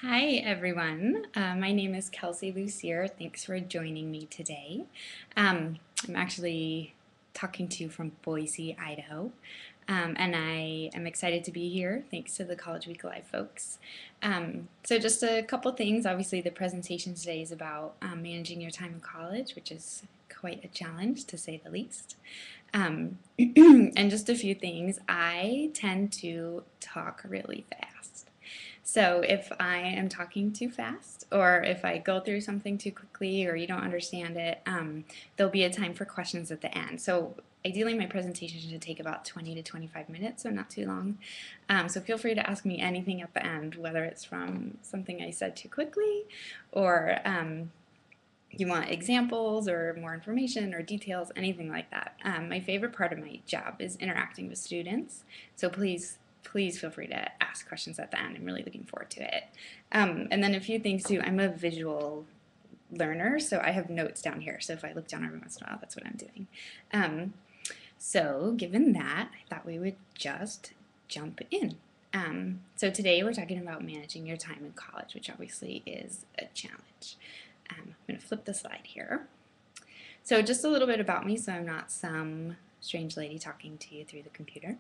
Hi everyone, my name is Kelsey Lucier. Thanks for joining me today. I'm actually talking to you from Boise, Idaho, and I am excited to be here. Thanks to the College Week Live folks. So just a couple things. Obviously, the presentation today is about managing your time in college, which is quite a challenge to say the least. And just a few things. I tend to talk really fast. So if I am talking too fast, or if I go through something too quickly, or you don't understand it, there'll be a time for questions at the end. So ideally, my presentation should take about 20 to 25 minutes, so not too long. So feel free to ask me anything at the end, whether it's from something I said too quickly, or you want examples or more information or details, anything like that. My favorite part of my job is interacting with students, so please feel free to ask questions at the end. I'm really looking forward to it. And then a few things too. I'm a visual learner, so I have notes down here. So if I look down every once in a while, that's what I'm doing. So given that, I thought we would just jump in. So today we're talking about managing your time in college, which obviously is a challenge. I'm going to flip the slide here. So just a little bit about me, so I'm not some strange lady talking to you through the computer.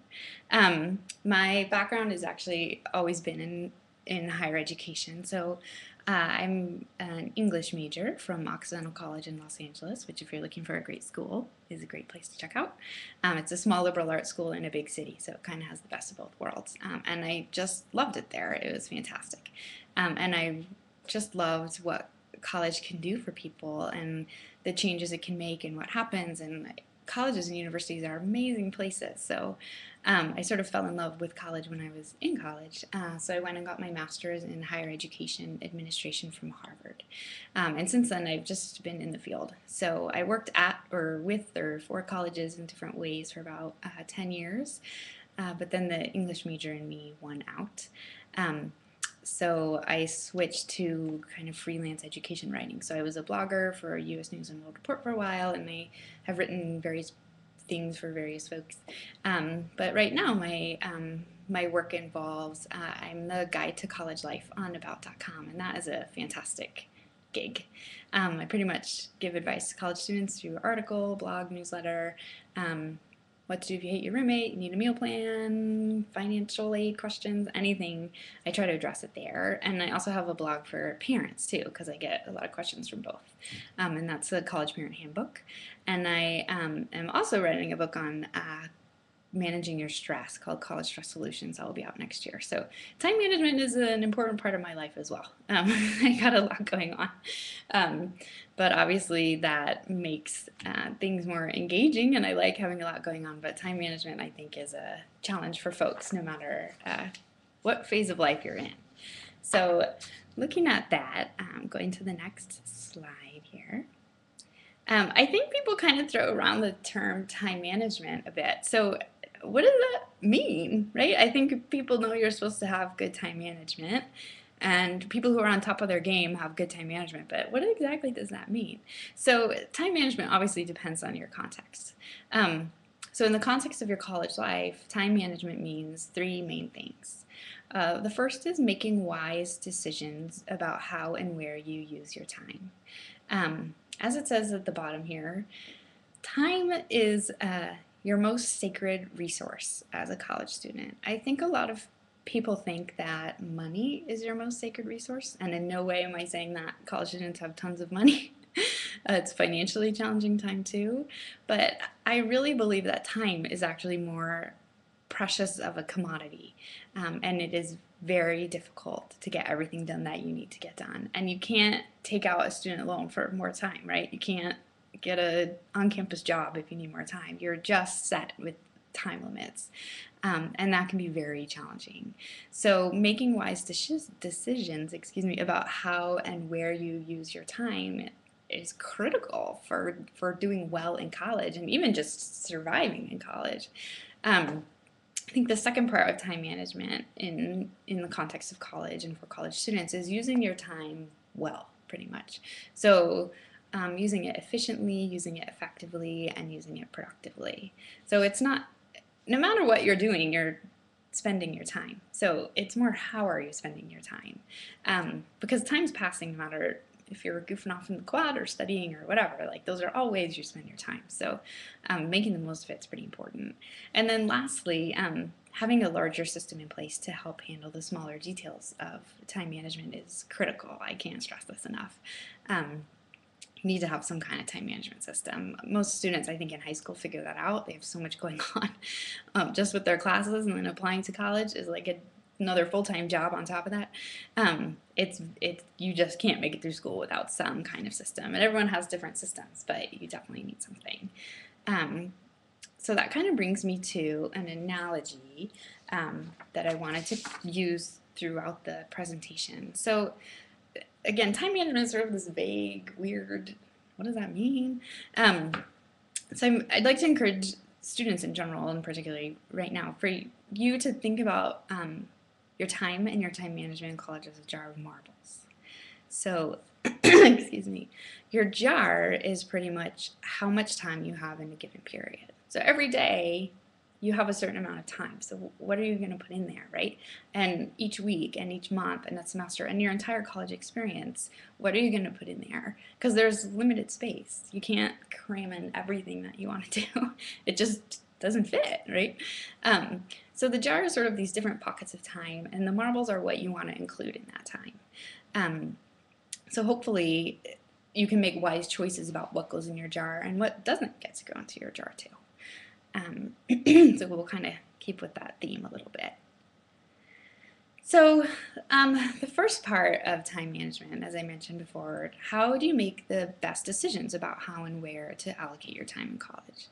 My background has actually always been in higher education. So I'm an English major from Occidental College in Los Angeles, which if you're looking for a great school is a great place to check out. It's a small liberal arts school in a big city, so it kind of has the best of both worlds. And I just loved it there. It was fantastic. And I just loved what college can do for people and the changes it can make and what happens. And colleges and universities are amazing places. So I sort of fell in love with college when I was in college. So I went and got my master's in higher education administration from Harvard. And since then, I've just been in the field. So I worked at or with or for colleges in different ways for about 10 years. But then the English major in me won out. So I switched to kind of freelance education writing. So I was a blogger for US News and World Report for a while, and I have written various things for various folks. But right now, my work involves I'm the guide to college life on about.com, and that is a fantastic gig. I pretty much give advice to college students through article, blog, newsletter. What to do if you hate your roommate, you need a meal plan, financial aid questions, anything, I try to address it there. And I also have a blog for parents too, because I get a lot of questions from both. And that's the College Parent Handbook. And I am also writing a book on managing your stress called College Stress Solutions. That will be out next year. So time management is an important part of my life as well. I got a lot going on. But obviously that makes things more engaging, and I like having a lot going on. But time management, I think, is a challenge for folks no matter what phase of life you're in. So looking at that, going to the next slide here. I think people kind of throw around the term time management a bit. So what does that mean, right? I think people know you're supposed to have good time management, and people who are on top of their game have good time management, but what exactly does that mean? So time management obviously depends on your context. So in the context of your college life, time management means three main things. The first is making wise decisions about how and where you use your time. As it says at the bottom here, time is your most sacred resource as a college student. I think a lot of people think that money is your most sacred resource, and in no way am I saying that college students have tons of money. It's financially challenging time too, but I really believe that time is actually more precious of a commodity, and it is very difficult to get everything done that you need to get done. And you can't take out a student loan for more time, right? You can't get a on-campus job if you need more time. You're just set with time limits, and that can be very challenging. So making wise decisions, about how and where you use your time is critical for doing well in college and even just surviving in college. I think the second part of time management in the context of college and for college students is using your time well, pretty much. So using it efficiently, using it effectively, and using it productively. So it's not, no matter what you're doing, you're spending your time. So it's more how are you spending your time? Because time's passing no matter if you're goofing off in the quad or studying or whatever. Like those are all ways you spend your time. So making the most of it's pretty important. And then lastly, having a larger system in place to help handle the smaller details of time management is critical. I can't stress this enough. You need to have some kind of time management system. Most students, I think, in high school figure that out. They have so much going on just with their classes, and then applying to college is like another full-time job on top of that. You just can't make it through school without some kind of system. And everyone has different systems, but you definitely need something. So that kind of brings me to an analogy that I wanted to use throughout the presentation. So again, time management is sort of this vague, weird, what does that mean? I'd like to encourage students in general, and particularly right now, for you to think about your time and your time management in college as a jar of marbles. So, excuse me, your jar is pretty much how much time you have in a given period. So every day you have a certain amount of time. So what are you going to put in there, right? And each week and each month and a semester and your entire college experience, what are you going to put in there? Because there's limited space. You can't cram in everything that you want to do. It just doesn't fit, right? So the jar is sort of these different pockets of time, and the marbles are what you want to include in that time. So hopefully you can make wise choices about what goes in your jar and what doesn't get to go into your jar too. So we'll kind of keep with that theme a little bit. So the first part of time management, as I mentioned before, how do you make the best decisions about how and where to allocate your time in college?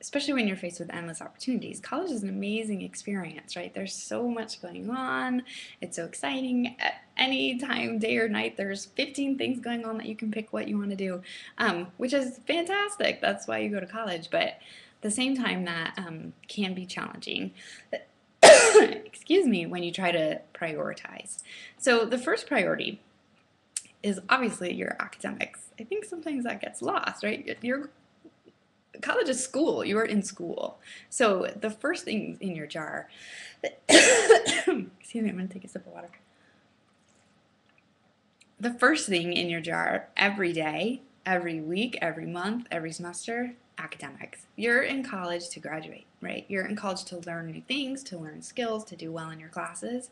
Especially when you're faced with endless opportunities. College is an amazing experience, right? There's so much going on. It's so exciting. At any time, day or night, there's 15 things going on that you can pick what you want to do, which is fantastic. That's why you go to college. But at the same time, that can be challenging. Excuse me, when you try to prioritize. So the first priority is obviously your academics. I think sometimes that gets lost, right? College is school. You are in school. So the first thing in your jar, excuse me, I'm going to take a sip of water. The first thing in your jar every day, every week, every month, every semester, academics. You're in college to graduate, right? You're in college to learn new things, to learn skills, to do well in your classes.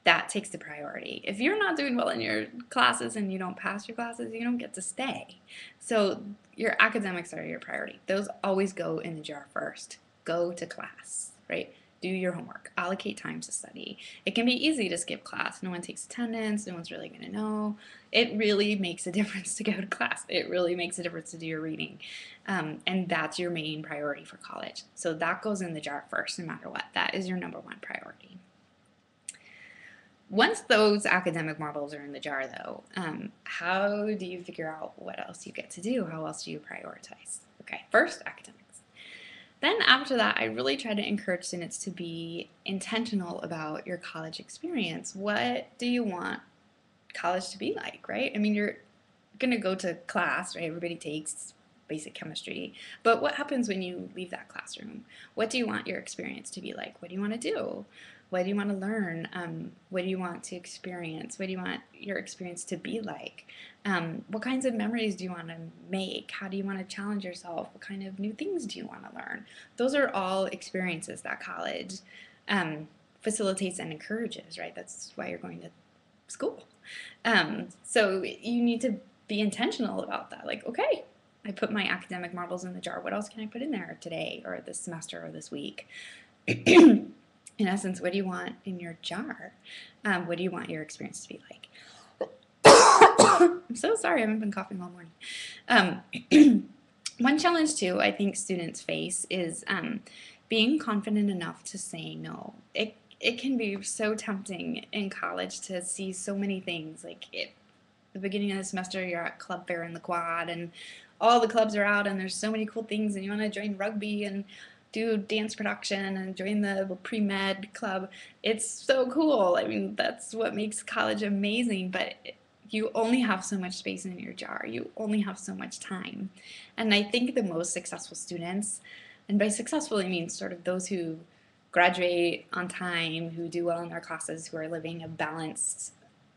That takes the priority. If you're not doing well in your classes and you don't pass your classes, you don't get to stay. So your academics are your priority. Those always go in the jar first. Go to class, right? Do your homework. Allocate time to study. It can be easy to skip class. No one takes attendance. No one's really going to know. It really makes a difference to go to class. It really makes a difference to do your reading. And that's your main priority for college. So that goes in the jar first, no matter what. That is your number one priority. Once those academic marbles are in the jar, though, how do you figure out what else you get to do? How else do you prioritize? Okay, first, academics. Then after that, I really try to encourage students to be intentional about your college experience. What do you want college to be like, right? I mean, you're going to go to class, right? Everybody takes basic chemistry. But what happens when you leave that classroom? What do you want your experience to be like? What do you want to do? What do you want to learn? What do you want to experience? What do you want your experience to be like? What kinds of memories do you want to make? How do you want to challenge yourself? What kind of new things do you want to learn? Those are all experiences that college facilitates and encourages, right? That's why you're going to school. So you need to be intentional about that. Like, okay, I put my academic marbles in the jar. What else can I put in there today or this semester or this week? In essence, what do you want in your jar? What do you want your experience to be like? I'm so sorry, I haven't been coughing all morning. One challenge, too, I think students face is being confident enough to say no. It can be so tempting in college to see so many things. Like at the beginning of the semester, you're at club fair in the quad, and all the clubs are out, and there's so many cool things, and you want to join rugby and do dance production and join the pre-med club. It's so cool. I mean, that's what makes college amazing, but you only have so much space in your jar. You only have so much time. And I think the most successful students, and by successful I mean sort of those who graduate on time, who do well in their classes, who are living a balanced,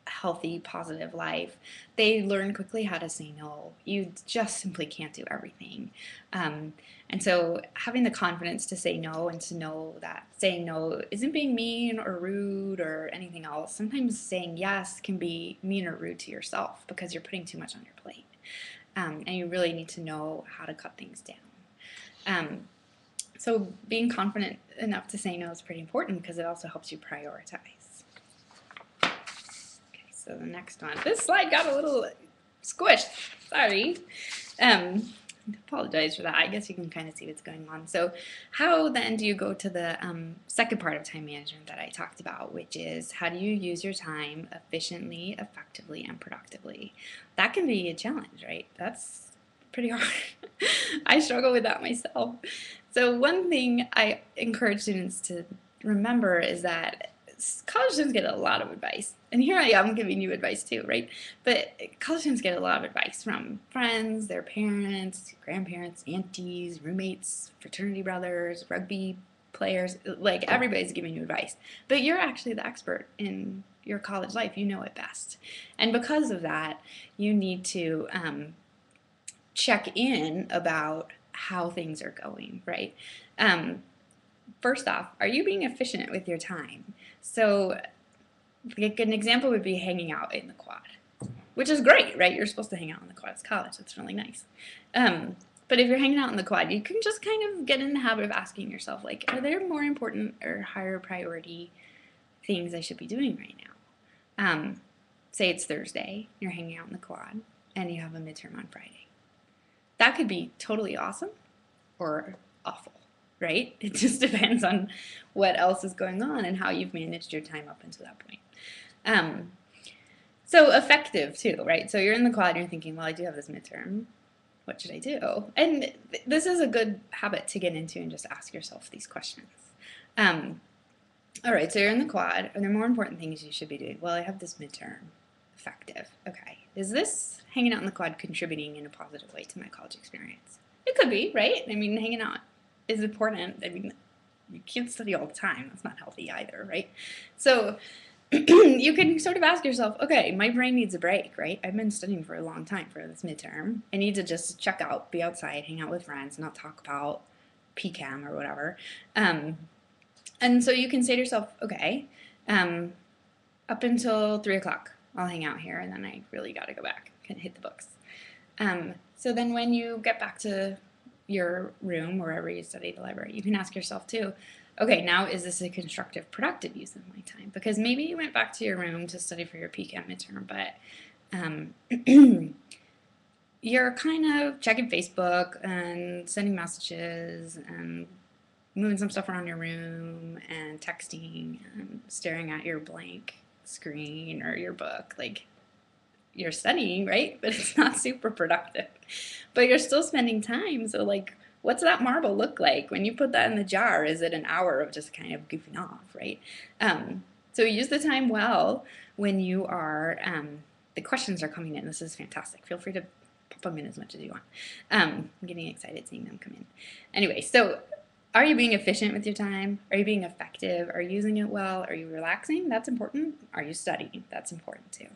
healthy, positive life, they learn quickly how to say no. You just simply can't do everything. And so having the confidence to say no and to know that saying no isn't being mean or rude or anything else. Sometimes saying yes can be mean or rude to yourself because you're putting too much on your plate. And you really need to know how to cut things down. So being confident enough to say no is pretty important because it also helps you prioritize. Okay, so the next one. This slide got a little squished. Sorry. Apologize for that. I guess you can kind of see what's going on. So how then do you go to the second part of time management that I talked about, which is how do you use your time efficiently, effectively, and productively? That can be a challenge, right? That's pretty hard. I struggle with that myself. So one thing I encourage students to remember is that college students get a lot of advice. And here I am giving you advice too, right? But college students get a lot of advice from friends, their parents, grandparents, aunties, roommates, fraternity brothers, rugby players. Like everybody's giving you advice. But you're actually the expert in your college life. You know it best. And because of that, you need to check in about how things are going, right? First off, are you being efficient with your time? So like an example would be hanging out in the quad, which is great, right? You're supposed to hang out in the quad. It's college. It's really nice. But if you're hanging out in the quad, you can just kind of get in the habit of asking yourself, like, are there more important or higher priority things I should be doing right now? Say it's Thursday, you're hanging out in the quad, and you have a midterm on Friday. That could be totally awesome or awful, right? It just depends on what else is going on and how you've managed your time up until that point. So effective too, right? So you're in the quad and you're thinking, well, I do have this midterm. What should I do? And this is a good habit to get into and just ask yourself these questions. All right, so you're in the quad. Are there more important things you should be doing? Well, I have this midterm. Effective. Okay. Is this hanging out in the quad contributing in a positive way to my college experience? It could be, right? I mean, hanging out is important. I mean, you can't study all the time. That's not healthy either, right? So you can sort of ask yourself, okay, my brain needs a break, right? I've been studying for a long time for this midterm. I need to just check out, be outside, hang out with friends, not talk about PCAM or whatever. And so you can say to yourself, okay, up until 3 o'clock, I'll hang out here, and then I really got to go back and hit the books. So then when you get back to your room, wherever you study, the library, you can ask yourself too, okay, now is this a constructive, productive use of my time? Because maybe you went back to your room to study for your PCAM midterm, but you're kind of checking Facebook and sending messages and moving some stuff around your room and texting and staring at your blank screen or your book. Like, you're studying, right? But it's not super productive. But you're still spending time. So, like, what's that marble look like? When you put that in the jar, is it an hour of just kind of goofing off, right? So use the time well when you are, the questions are coming in. This is fantastic. Feel free to pop them in as much as you want. I'm getting excited seeing them come in. Anyway, so are you being efficient with your time? Are you being effective? Are you using it well? Are you relaxing? That's important. Are you studying? That's important too.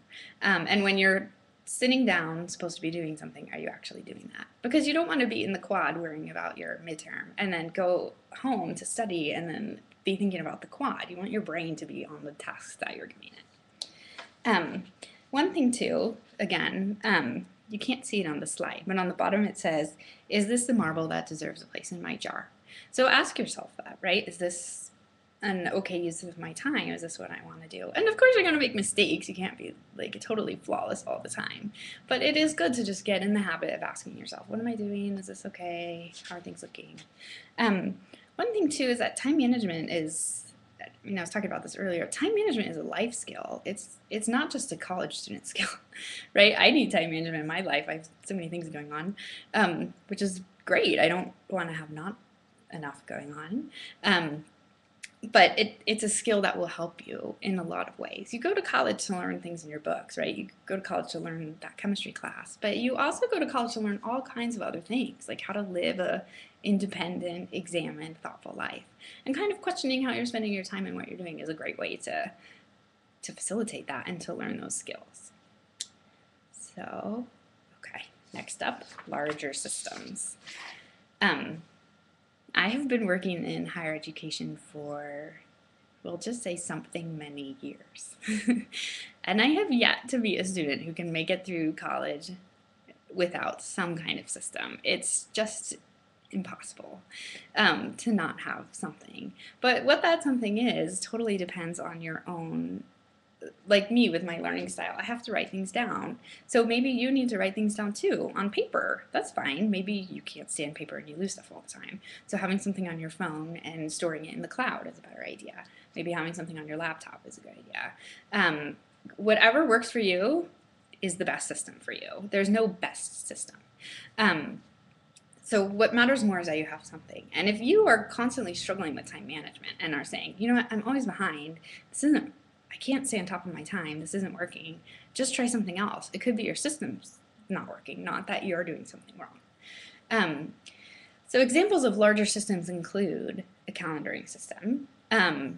And when you're sitting down, supposed to be doing something, are you actually doing that? Because you don't want to be in the quad worrying about your midterm and then go home to study and then be thinking about the quad. You want your brain to be on the tasks that you're giving it. One thing too, again, you can't see it on the slide, but on the bottom it says, is this the marble that deserves a place in my jar? So ask yourself that, right? Is this an okay use of my time? Is this what I want to do? And of course you're going to make mistakes. You can't be like totally flawless all the time. But it is good to just get in the habit of asking yourself, what am I doing? Is this okay? How are things looking? One thing too is that time management is, I was talking about this earlier, time management is a life skill. It's not just a college student skill, right? I need time management in my life. I have so many things going on, which is great. I don't want to have not enough going on. but it's a skill that will help you in a lot of ways. You go to college to learn things in your books, right? You go to college to learn that chemistry class, but you also go to college to learn all kinds of other things, like how to live a independent, examined, thoughtful life. And kind of questioning how you're spending your time and what you're doing is a great way to facilitate that and to learn those skills. So, okay, next up, larger systems. I have been working in higher education for, we'll just say something many years. And I have yet to be a student who can make it through college without some kind of system. It's just impossible to not have something. But what that something is totally depends on your own, like me with my learning style. I have to write things down. So maybe you need to write things down too on paper. That's fine. Maybe you can't stand paper and you lose stuff all the time. So having something on your phone and storing it in the cloud is a better idea. Maybe having something on your laptop is a good idea. Whatever works for you is the best system for you. There's no best system. So what matters more is that you have something. And if you are constantly struggling with time management and are saying, you know what, I'm always behind, I can't stay on top of my time, this isn't working, just try something else. It could be your system's not working, not that you're doing something wrong. So examples of larger systems include a calendaring system. I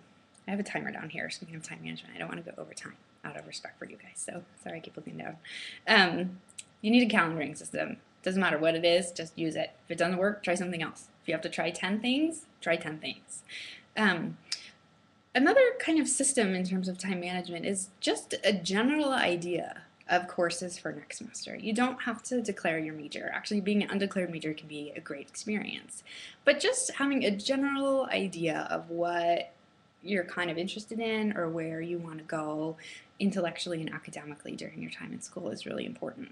have a timer down here, speaking of time management. I don't want to go over time out of respect for you guys, so sorry I keep looking down. You need a calendaring system. Doesn't matter what it is, just use it. If it doesn't work, try something else. If you have to try 10 things, try 10 things. Another kind of system in terms of time management is just a general idea of courses for next semester. You don't have to declare your major. Actually, being an undeclared major can be a great experience. But just having a general idea of what you're kind of interested in or where you want to go intellectually and academically during your time in school is really important.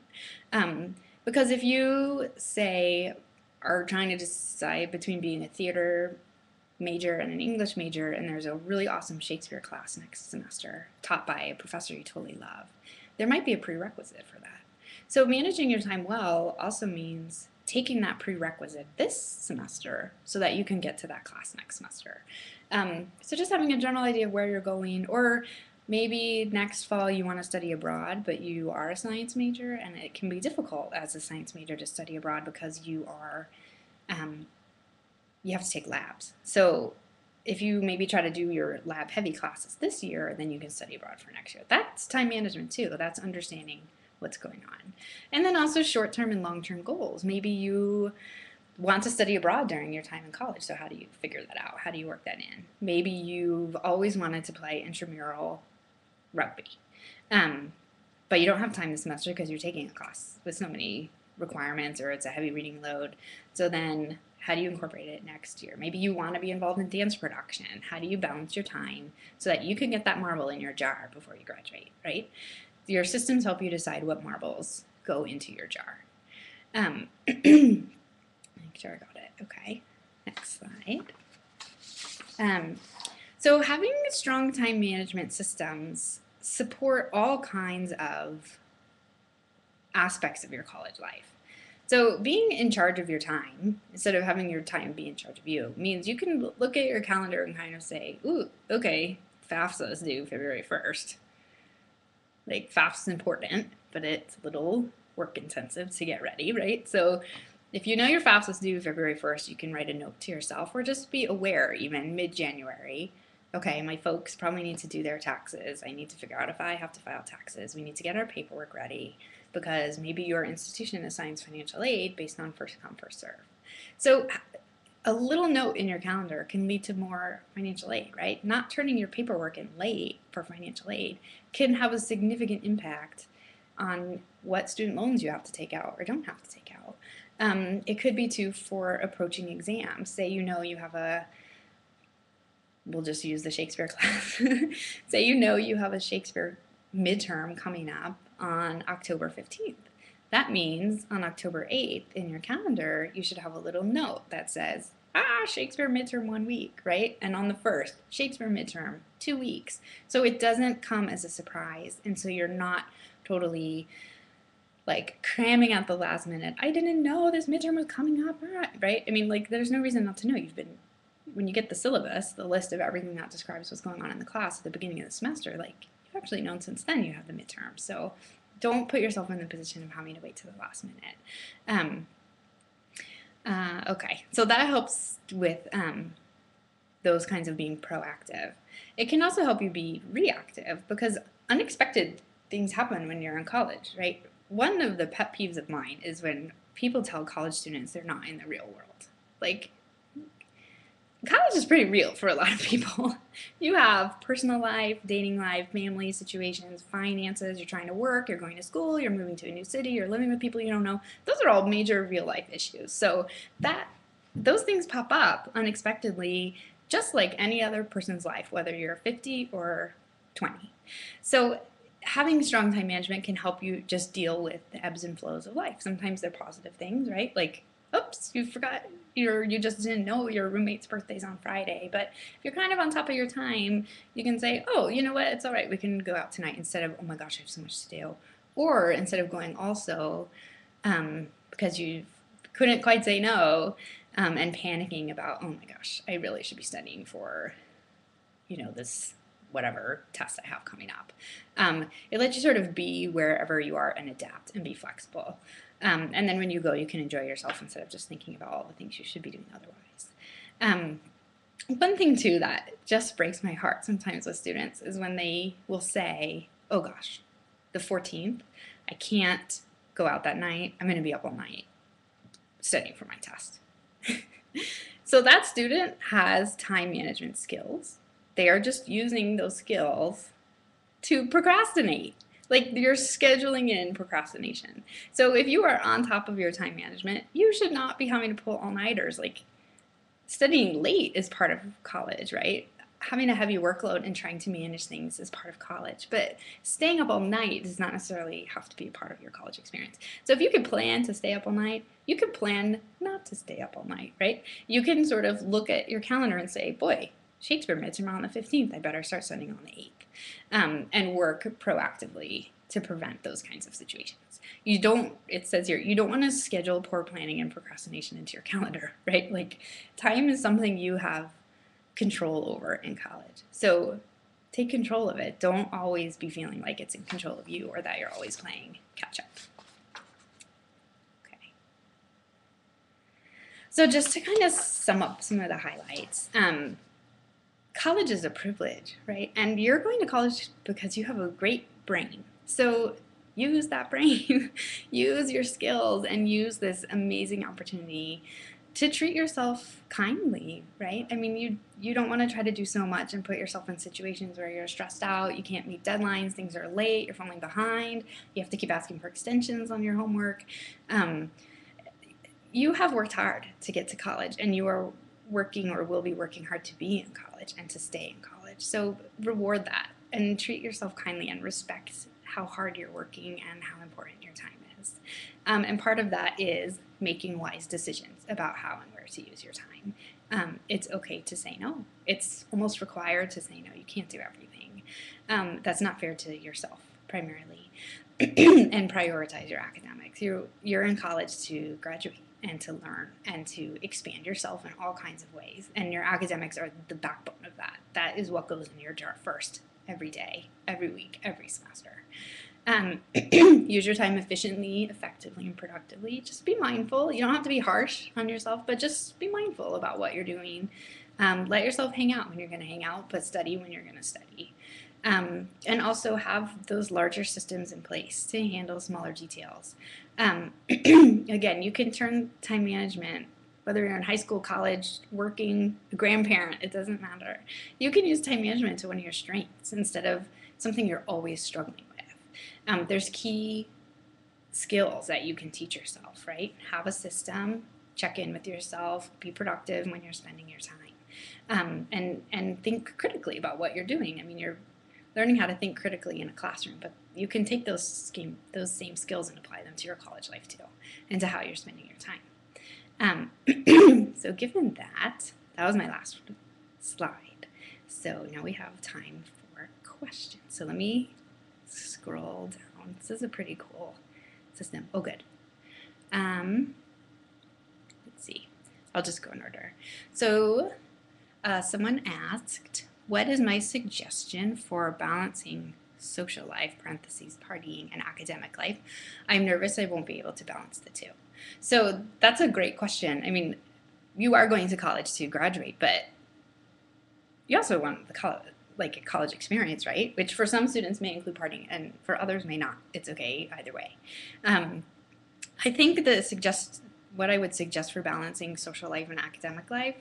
Because if you, say, are trying to decide between being a theater major and an English major, and there's a really awesome Shakespeare class next semester taught by a professor you totally love, there might be a prerequisite for that. So managing your time well also means taking that prerequisite this semester so that you can get to that class next semester. So just having a general idea of where you're going, or maybe next fall you want to study abroad, but you are a science major, and it can be difficult as a science major to study abroad because you are you have to take labs. So if you maybe try to do your lab heavy classes this year, then you can study abroad for next year. That's time management too. That's understanding what's going on. And then also short-term and long-term goals. Maybe you want to study abroad during your time in college, so how do you figure that out? How do you work that in? Maybe you've always wanted to play intramural rugby, but you don't have time this semester because you're taking a class with so many requirements or it's a heavy reading load. So then how do you incorporate it next year? Maybe you want to be involved in dance production. How do you balance your time so that you can get that marble in your jar before you graduate, right? Your systems help you decide what marbles go into your jar. Make sure I got it. Okay, next slide. So having strong time management systems support all kinds of aspects of your college life. So being in charge of your time, instead of having your time be in charge of you, means you can look at your calendar and kind of say, ooh, okay, FAFSA is due February 1st. Like, FAFSA is important, but it's a little work intensive to get ready, right? So if you know your FAFSA is due February 1st, you can write a note to yourself or just be aware even mid-January. Okay, my folks probably need to do their taxes. I need to figure out if I have to file taxes. We need to get our paperwork ready because maybe your institution assigns financial aid based on first come, first serve. So a little note in your calendar can lead to more financial aid, right? Not turning your paperwork in late for financial aid can have a significant impact on what student loans you have to take out or don't have to take out. It could be too for approaching exams. Say you know you have we'll just use the Shakespeare class. Say you know you have a Shakespeare midterm coming up on October 15th. That means on October 8th in your calendar, you should have a little note that says, Shakespeare midterm 1 week, right? And on the 1st, Shakespeare midterm 2 weeks. So it doesn't come as a surprise. And so you're not totally like cramming at the last minute. I didn't know this midterm was coming up, right? I mean, like, there's no reason not to know. You've been when you get the syllabus, the list of everything that describes what's going on in the class at the beginning of the semester, like, you've actually known since then you have the midterm. So don't put yourself in the position of having to wait to the last minute. Okay, so that helps with those kinds of being proactive. It can also help you be reactive because unexpected things happen when you're in college, right? One of the pet peeves of mine is when people tell college students they're not in the real world. Like, college is pretty real for a lot of people. You have personal life, dating life, family situations, finances, you're trying to work, you're going to school, you're moving to a new city, you're living with people you don't know. Those are all major real life issues. So those things pop up unexpectedly, just like any other person's life, whether you're 50 or 20. So having strong time management can help you just deal with the ebbs and flows of life. Sometimes they're positive things, right? Like, oops, you forgot, you just didn't know your roommate's birthday's on Friday. But if you're kind of on top of your time, you can say, oh, you know what, it's all right, we can go out tonight, instead of, oh my gosh, I have so much to do. Or instead of going also, because you couldn't quite say no, and panicking about, oh my gosh, I really should be studying for, this whatever test I have coming up. It lets you sort of be wherever you are and adapt and be flexible. And then when you go, you can enjoy yourself instead of just thinking about all the things you should be doing otherwise. One thing, too, that just breaks my heart sometimes with students is when they will say, oh gosh, the 14th, I can't go out that night. I'm going to be up all night studying for my test. So that student has time management skills. They are just using those skills to procrastinate. Like, you're scheduling in procrastination. So if you are on top of your time management, you should not be having to pull all-nighters. Like, studying late is part of college, right? Having a heavy workload and trying to manage things is part of college. But staying up all night does not necessarily have to be a part of your college experience. So if you can plan to stay up all night, you can plan not to stay up all night, right? You can sort of look at your calendar and say, boy, Shakespeare midterm on the 15th, I better start studying on the 8th, and work proactively to prevent those kinds of situations. It says here, you don't want to schedule poor planning and procrastination into your calendar, right? Like, time is something you have control over in college. So take control of it. Don't always be feeling like it's in control of you or that you're always playing catch up. Okay. So just to kind of sum up some of the highlights, college is a privilege, right? And you're going to college because you have a great brain. So use that brain, use your skills, and use this amazing opportunity to treat yourself kindly, right? I mean, you don't want to try to do so much and put yourself in situations where you're stressed out, you can't meet deadlines, things are late, you're falling behind, you have to keep asking for extensions on your homework. You have worked hard to get to college, and you are working or will be working hard to be in college and to stay in college. So reward that and treat yourself kindly and respect how hard you're working and how important your time is. And part of that is making wise decisions about how and where to use your time. It's okay to say no. It's almost required to say no. You can't do everything. That's not fair to yourself, primarily. And prioritize your academics. You're in college to graduate and to learn and to expand yourself in all kinds of ways. And your academics are the backbone of that. That is what goes in your jar first, every day, every week, every semester. Use your time efficiently, effectively, and productively. Just be mindful. You don't have to be harsh on yourself, but just be mindful about what you're doing. Let yourself hang out when you're going to hang out, but study when you're going to study. And also have those larger systems in place to handle smaller details. Again, you can turn time management, whether you're in high school, college, working, a grandparent, it doesn't matter. You can use time management to one of your strengths instead of something you're always struggling with. There's key skills that you can teach yourself, right? Have a system, check in with yourself, be productive when you're spending your time, and think critically about what you're doing. I mean, you're learning how to think critically in a classroom, but you can take those same skills and apply them to your college life too, and to how you're spending your time. So given that was my last slide. So now we have time for questions. So let me scroll down. This is a pretty cool system. Oh, good. Let's see. I'll just go in order. So Someone asked, what is my suggestion for balancing social life, parentheses, partying, and academic life? I'm nervous I won't be able to balance the two. So that's a great question. I mean, you are going to college to graduate, but you also want the a college experience, right? Which for some students may include partying, and for others may not. It's okay either way. I think what I would suggest for balancing social life and academic life,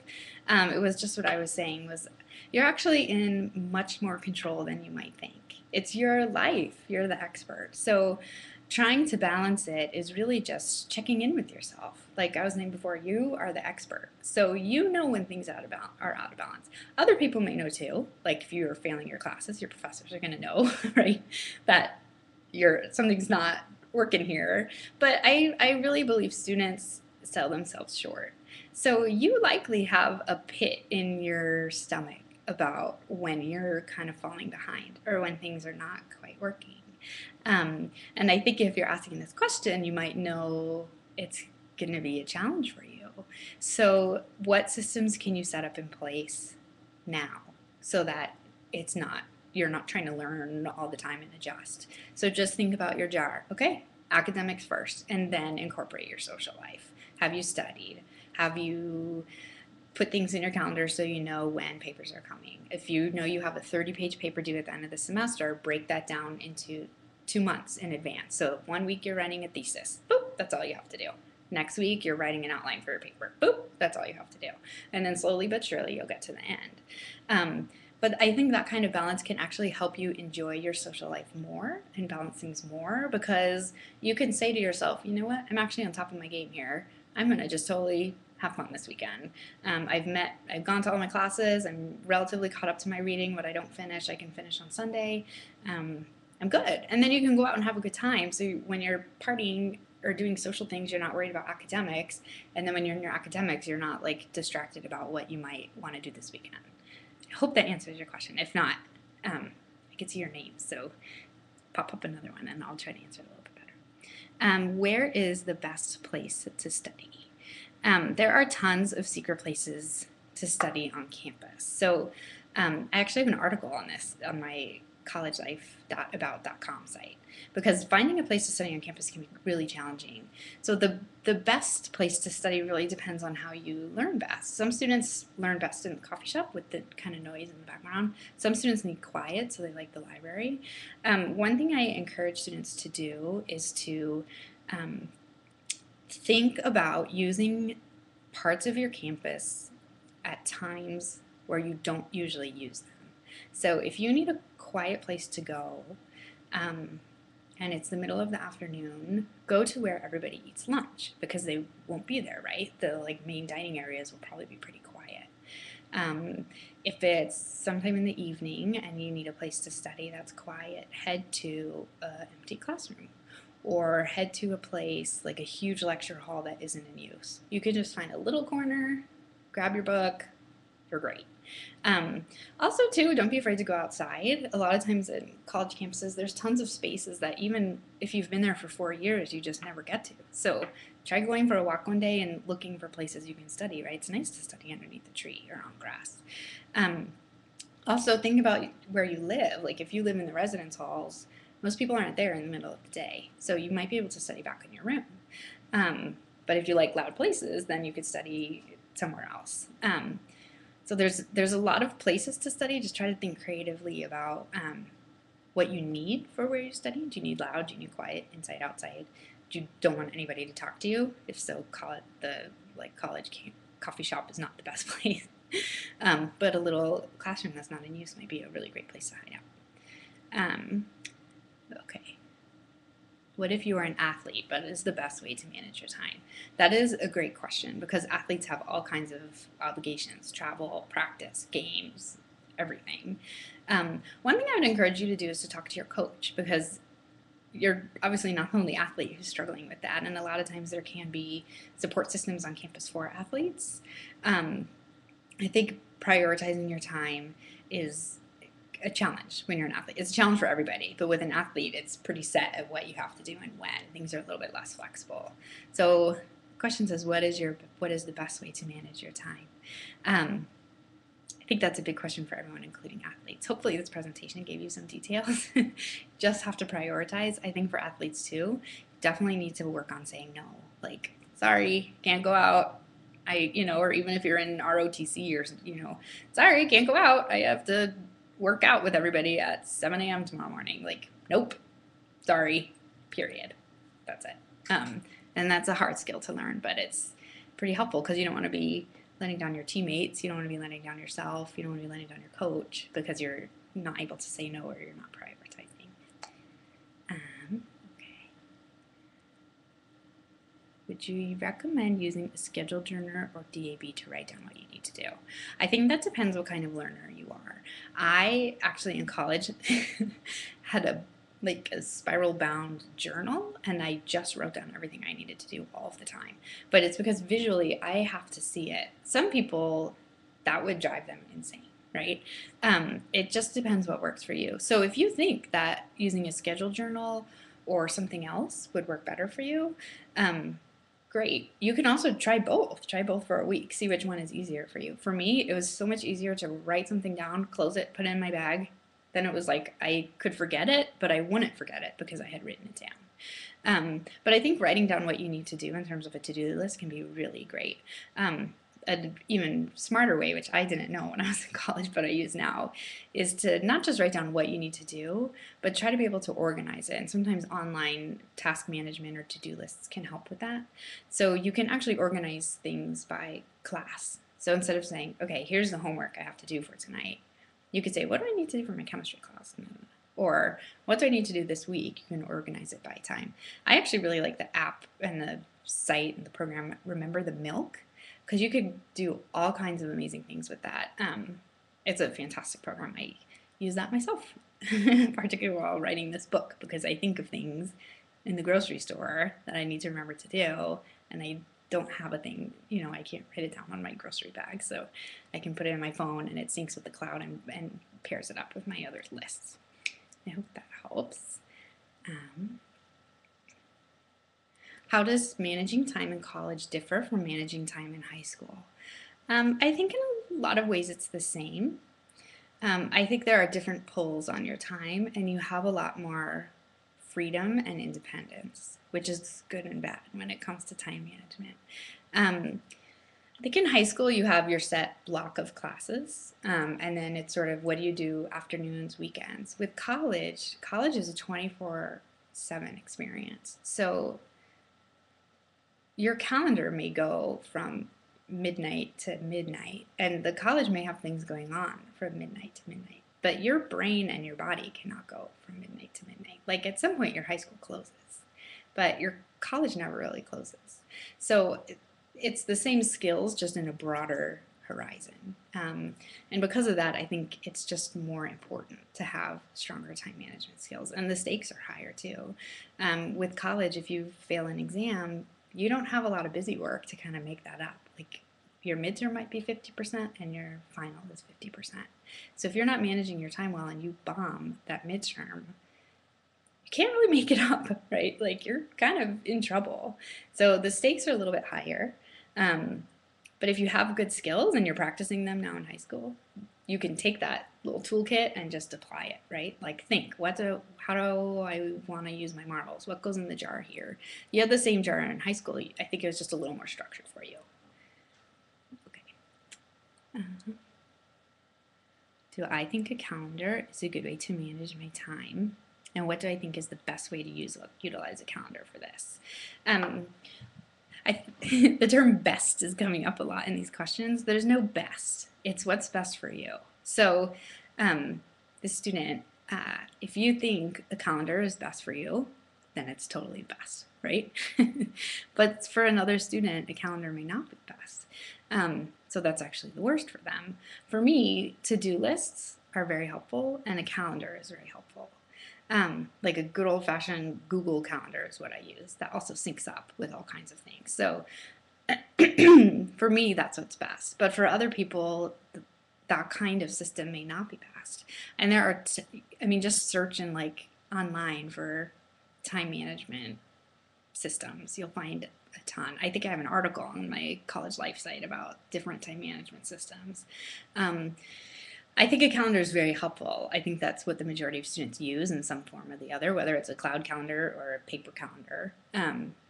it was just what I was saying, was you're actually in much more control than you might think. It's your life. You're the expert. So trying to balance it is really just checking in with yourself. Like I was saying before, you are the expert. So you know when things are out of balance. Other people may know too. Like if you're failing your classes, your professors are going to know, right, that something's not working here. But I really believe students sell themselves short. So you likely have a pit in your stomach about when you're kind of falling behind or when things are not quite working. And I think if you're asking this question, you might know it's going to be a challenge for you. So what systems can you set up in place now so that you're not trying to learn all the time and adjust? So just think about your jar. Okay, academics first, and then incorporate your social life. Have you studied? Have you put things in your calendar so you know when papers are coming? If you know you have a 30-page paper due at the end of the semester, break that down into 2 months in advance. So 1 week you're writing a thesis. Boop, that's all you have to do. Next week you're writing an outline for your paper. Boop, that's all you have to do. And then slowly but surely you'll get to the end. But I think that kind of balance can actually help you enjoy your social life more and balance things more, because you can say to yourself, you know what, I'm actually on top of my game here. I'm going to just totally have fun this weekend. I've gone to all my classes. I'm relatively caught up to my reading. What I don't finish, I can finish on Sunday. I'm good. And then you can go out and have a good time. So when you're partying or doing social things, you're not worried about academics. And then when you're in your academics, you're not like distracted about what you might want to do this weekend. I hope that answers your question. If not, I can see your name. So pop up another one and I'll try to answer it a little bit better. Where is the best place to study? There are tons of secret places to study on campus. So I actually have an article on this on my collegelife.about.com site, because finding a place to study on campus can be really challenging. So the best place to study really depends on how you learn best. Some students learn best in the coffee shop with the kind of noise in the background. Some students need quiet, so they like the library. One thing I encourage students to do is to think about using parts of your campus at times where you don't usually use them. So if you need a quiet place to go, and it's the middle of the afternoon, go to where everybody eats lunch, because they won't be there, right? The main dining areas will probably be pretty quiet. If it's sometime in the evening and you need a place to study that's quiet, head to an empty classroom, or head to a place like a huge lecture hall that isn't in use. You could just find a little corner, grab your book, you're great. Also too, don't be afraid to go outside. A lot of times in college campuses, there's tons of spaces that even if you've been there for 4 years, you just never get to. So try going for a walk one day and looking for places you can study, right? It's nice to study underneath a tree or on grass. Also think about where you live. Like if you live in the residence halls, most people aren't there in the middle of the day. So you might be able to study back in your room. But if you like loud places, then you could study somewhere else. So there's a lot of places to study. Just try to think creatively about what you need for where you study. Do you need loud? Do you need quiet? Inside, outside? Do you don't want anybody to talk to you? If so, call it the college coffee shop is not the best place. But a little classroom that's not in use might be a really great place to hide out. Okay. What if you are an athlete? What is the best way to manage your time? That is a great question, because athletes have all kinds of obligations: travel, practice, games, everything. One thing I would encourage you to do is to talk to your coach, because you're obviously not the only athlete who's struggling with that, and a lot of times there can be support systems on campus for athletes. I think prioritizing your time is a challenge when you're an athlete. It's a challenge for everybody, but with an athlete, it's pretty set at what you have to do and when. Things are a little bit less flexible. So the question says, what is the best way to manage your time? think that's a big question for everyone, including athletes. Hopefully this presentation gave you some details. Just have to prioritize. I think for athletes too, definitely need to work on saying no. Like, sorry, can't go out. Or even if you're in ROTC or, sorry, can't go out. I have to work out with everybody at 7 a.m. tomorrow morning. Like, nope, sorry, period. That's it. And that's a hard skill to learn, but it's pretty helpful because you don't want to be letting down your teammates. You don't want to be letting down yourself. You don't want to be letting down your coach because you're not able to say no or you're not prioritizing. Okay. Would you recommend using a scheduled journal or DAB to write down what you need to do? I think that depends what kind of learner you are. I actually in college had a spiral bound journal, and I just wrote down everything I needed to do all of the time. But it's because visually I have to see it. Some people, that would drive them insane, right? It just depends what works for you. So if you think that using a scheduled journal or something else would work better for you, great. You can also try both. Try both for a week. See which one is easier for you. For me, it was so much easier to write something down, close it, put it in my bag. Then it was like I could forget it, but I wouldn't forget it because I had written it down. But I think writing down what you need to do in terms of a to-do list can be really great. An even smarter way, which I didn't know when I was in college, but I use now, is to not just write down what you need to do, but try to be able to organize it. And sometimes online task management or to-do lists can help with that. So you can actually organize things by class. So instead of saying, okay, here's the homework I have to do for tonight, you could say, what do I need to do for my chemistry class? Or what do I need to do this week? You can organize it by time. I actually really like the app and the site and the program, Remember the Milk, because you could do all kinds of amazing things with that. It's a fantastic program. I use that myself, particularly while writing this book, because I think of things in the grocery store that I need to remember to do, and I don't have a thing, I can't write it down on my grocery bag, so I can put it in my phone and it syncs with the cloud and pairs it up with my other lists. I hope that helps. How does managing time in college differ from managing time in high school? I think in a lot of ways it's the same. I think there are different pulls on your time, and you have a lot more freedom and independence, which is good and bad when it comes to time management. I think in high school you have your set block of classes, and then it's sort of what do you do afternoons, weekends. With college is a 24/7 experience. So your calendar may go from midnight to midnight, and the college may have things going on from midnight to midnight. But your brain and your body cannot go from midnight to midnight. Like at some point your high school closes, but your college never really closes. So it's the same skills, just in a broader horizon. And because of that, I think it's just more important to have stronger time management skills. And the stakes are higher too. With college, if you fail an exam, you don't have a lot of busy work to kind of make that up. Like your midterm might be 50% and your final is 50%. So if you're not managing your time well and you bomb that midterm, you can't really make it up, right? Like you're kind of in trouble. So the stakes are a little bit higher. But if you have good skills and you're practicing them now in high school, you can take that little toolkit and just apply it, right? Like think, how do I want to use my marbles? What goes in the jar here? You had the same jar in high school. I think it was just a little more structured for you. Okay. Do I think a calendar is a good way to manage my time? And what do I think is the best way to utilize a calendar for this? The term best is coming up a lot in these questions. There's no best. It's what's best for you. So the student, if you think a calendar is best for you, then it's totally best, right? But for another student, a calendar may not be best. So that's actually the worst for them. For me, to-do lists are very helpful, and a calendar is very helpful. Like a good old-fashioned Google Calendar is what I use. That also syncs up with all kinds of things. So for me, that's what's best. But for other people, that kind of system may not be best. And there are, just search online for time management systems. You'll find a ton. I think I have an article on my college life site about different time management systems. I think a calendar is very helpful. I think that's what the majority of students use in some form or the other, whether it's a cloud calendar or a paper calendar.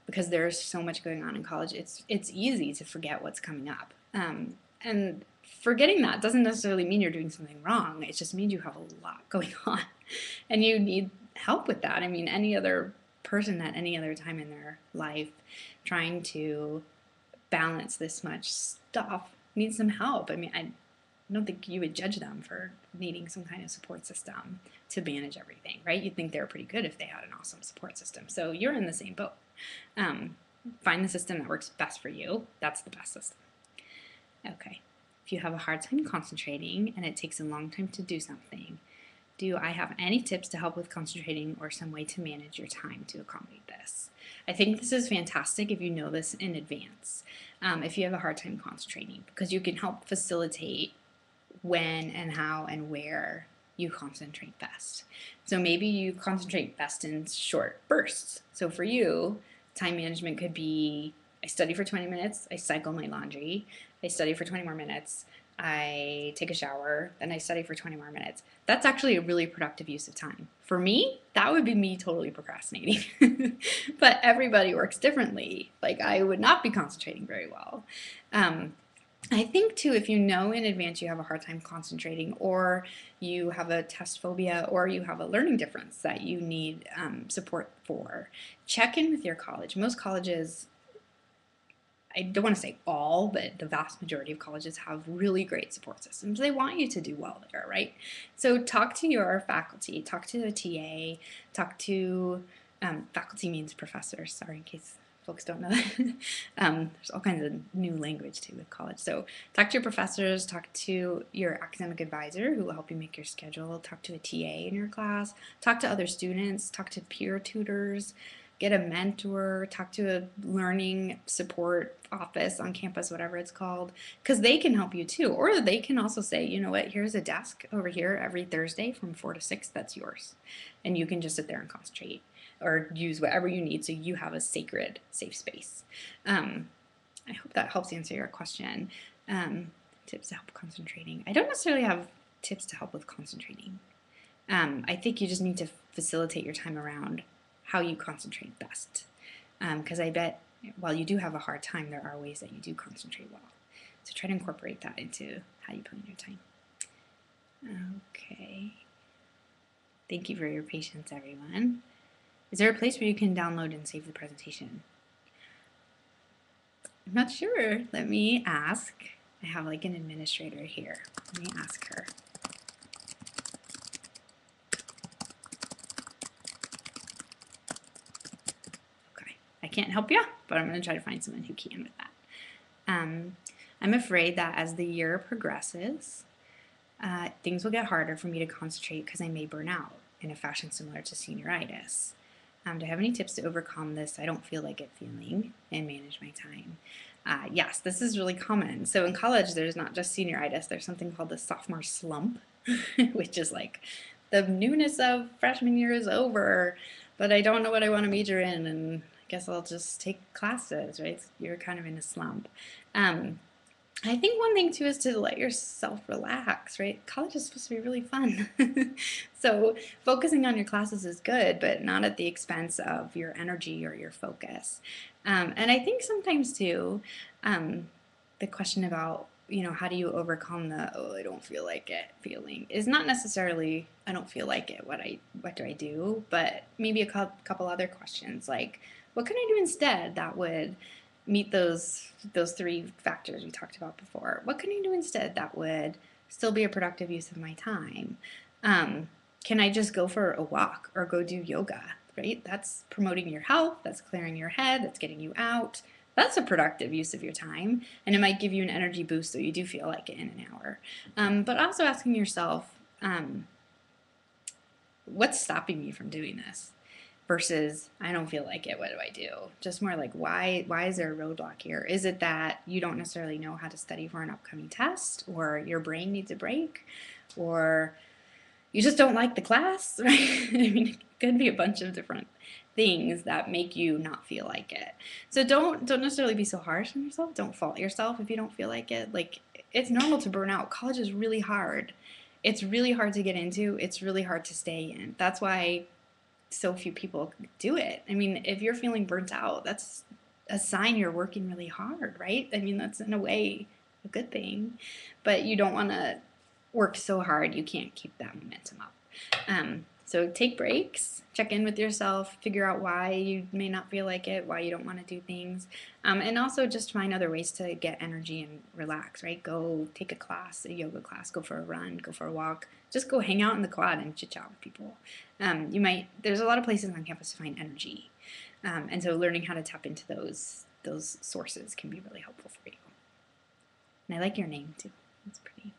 Because there's so much going on in college, it's easy to forget what's coming up. And forgetting that doesn't necessarily mean you're doing something wrong. It just means you have a lot going on, and you need help with that. I mean, any other person at any other time in their life trying to balance this much stuff needs some help. I mean, I don't think you would judge them for needing some kind of support system to manage everything, right? You'd think they were pretty good if they had an awesome support system. So you're in the same boat. Find the system that works best for you. That's the best system. Okay. If you have a hard time concentrating and it takes a long time to do something, do I have any tips to help with concentrating or some way to manage your time to accommodate this? I think this is fantastic if you know this in advance, if you have a hard time concentrating, because you can help facilitate when and how and where you concentrate best. So maybe you concentrate best in short bursts. So for you, time management could be, I study for 20 minutes, I cycle my laundry, I study for 20 more minutes, I take a shower, then I study for 20 more minutes. That's actually a really productive use of time. For me, that would be me totally procrastinating. But everybody works differently. Like, I would not be concentrating very well. I think too, if you know in advance you have a hard time concentrating, or you have a test phobia, or you have a learning difference that you need support for, check in with your college. Most colleges, I don't want to say all, but the vast majority of colleges have really great support systems. They want you to do well there, right? So talk to your faculty, talk to a TA, talk to, faculty means professors, sorry, in case folks don't know that. There's all kinds of new language too with college. So talk to your professors, talk to your academic advisor who will help you make your schedule, talk to a TA in your class, talk to other students, talk to peer tutors, get a mentor, talk to a learning support office on campus, whatever it's called, because they can help you too. Or they can also say, you know what, here's a desk over here every Thursday from 4 to 6, that's yours. And you can just sit there and concentrate or use whatever you need so you have a sacred, safe space. I hope that helps answer your question. Tips to help concentrating. I don't necessarily have tips to help with concentrating. I think you just need to facilitate your time around how you concentrate best. Because I bet while you do have a hard time, there are ways that you do concentrate well. So try to incorporate that into how you plan your time. Okay. Thank you for your patience, everyone. Is there a place where you can download and save the presentation? I'm not sure. Let me ask. I have like an administrator here. Let me ask her. I can't help you, but I'm going to try to find someone who can with that. I'm afraid that as the year progresses, things will get harder for me to concentrate because I may burn out in a fashion similar to senioritis. Do I have any tips to overcome this I don't feel like it feeling and manage my time? Yes, this is really common. So in college, there's not just senioritis, there's something called the sophomore slump, which is like the newness of freshman year is over, but I don't know what I want to major in, and guess I'll just take classes, right? You're kind of in a slump. I think one thing too is to let yourself relax, right? College is supposed to be really fun. So focusing on your classes is good, but not at the expense of your energy or your focus. And I think sometimes too, the question about, how do you overcome the, oh, I don't feel like it feeling is not necessarily, I don't feel like it, what do I do? But maybe a couple other questions like, what can I do instead that would meet those 3 factors we talked about before? What can I do instead that would still be a productive use of my time? Can I just go for a walk or go do yoga, right? That's promoting your health, that's clearing your head, that's getting you out. That's a productive use of your time, and it might give you an energy boost so you do feel like it in an hour. But also asking yourself, what's stopping me from doing this? Versus, I don't feel like it, what do I do? Just more like, why is there a roadblock here? Is it that you don't necessarily know how to study for an upcoming test, or your brain needs a break, or you just don't like the class, right? I mean, it could be a bunch of different things that make you not feel like it. So don't necessarily be so harsh on yourself. Don't fault yourself if you don't feel like it. Like, it's normal to burn out. College is really hard. It's really hard to get into. It's really hard to stay in. That's why so few people do it. I mean, if you're feeling burnt out, that's a sign you're working really hard, right? I mean, that's in a way a good thing, but you don't want to work so hard you can't keep that momentum up. So take breaks, check in with yourself, figure out why you may not feel like it, why you don't want to do things, and also just find other ways to get energy and relax, right? Go take a class, a yoga class, go for a run, go for a walk, just go hang out in the quad and chit chat with people. There's a lot of places on campus to find energy, and so learning how to tap into those sources can be really helpful for you. And I like your name too. It's pretty.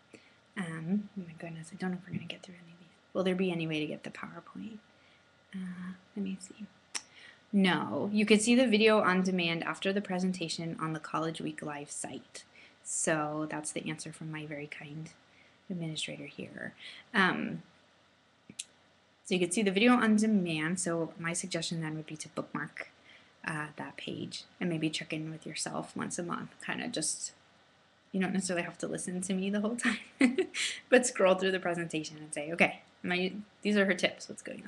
Oh my goodness, I don't know if we're going to get through any of these. Will there be any way to get the PowerPoint? Let me see. No, you could see the video on demand after the presentation on the College Week Live site. So that's the answer from my very kind administrator here. So you could see the video on demand. So my suggestion then would be to bookmark that page and maybe check in with yourself once a month, kind of just. You don't necessarily have to listen to me the whole time, but scroll through the presentation and say, okay, these are her tips, what's going